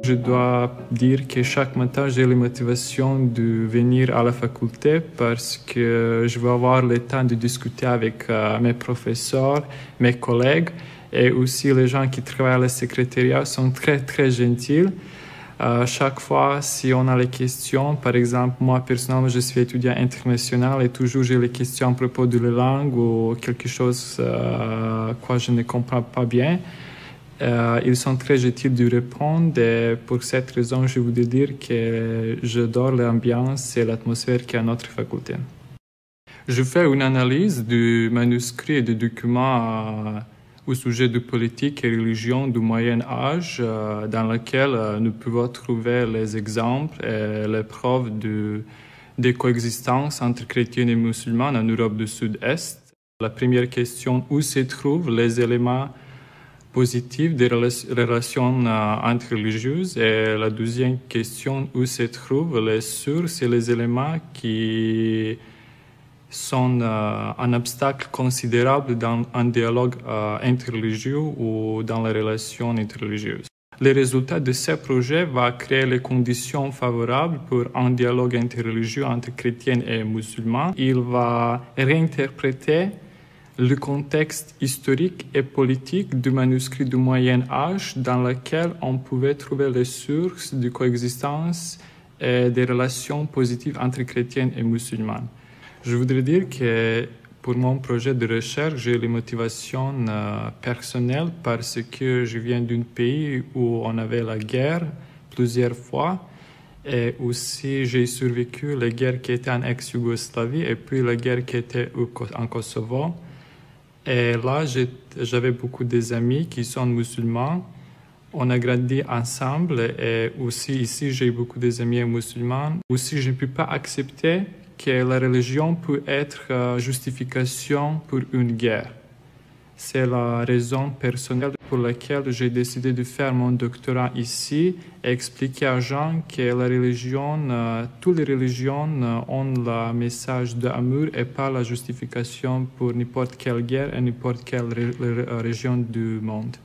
Je dois dire que chaque matin, j'ai la motivation de venir à la faculté parce que je veux avoir le temps de discuter avec mes professeurs, mes collègues et aussi les gens qui travaillent à la secrétariat sont très, très gentils. Chaque fois, si on a les questions, par exemple, moi personnellement, je suis étudiant international et toujours j'ai les questions à propos de la langue ou quelque chose quoi je ne comprends pas bien. Ils sont très gentils de répondre et pour cette raison, je voudrais dire que j'adore l'ambiance et l'atmosphère qu'il y a à notre faculté. Je fais une analyse du manuscrit et des documents au sujet de politique et religion du Moyen Âge dans lequel nous pouvons trouver les exemples et les preuves de coexistence entre chrétiens et musulmans en Europe du Sud-Est. La première question, où se trouvent les éléments positif des relations interreligieuses et la deuxième question où se trouvent les sources et les éléments qui sont un obstacle considérable dans un dialogue interreligieux ou dans les relations interreligieuses. Le résultat de ce projet va créer les conditions favorables pour un dialogue interreligieux entre chrétiens et musulmans. Il va réinterpréter le contexte historique et politique du manuscrit du Moyen Âge dans lequel on pouvait trouver les sources de coexistence et des relations positives entre chrétiens et musulmans. Je voudrais dire que pour mon projet de recherche, j'ai les motivations personnelles parce que je viens d'un pays où on avait la guerre plusieurs fois et aussi j'ai survécu la guerre qui était en ex-Yougoslavie et puis la guerre qui était en Kosovo. Et là, j'avais beaucoup d'amis qui sont musulmans. On a grandi ensemble et aussi ici, j'ai beaucoup d'amis musulmans. Aussi, je ne peux pas accepter que la religion peut être justification pour une guerre. C'est la raison personnelle pour laquelle j'ai décidé de faire mon doctorat ici et expliquer aux gens que la religion, toutes les religions ont le message d'amour et pas la justification pour n'importe quelle guerre et n'importe quelle région du monde.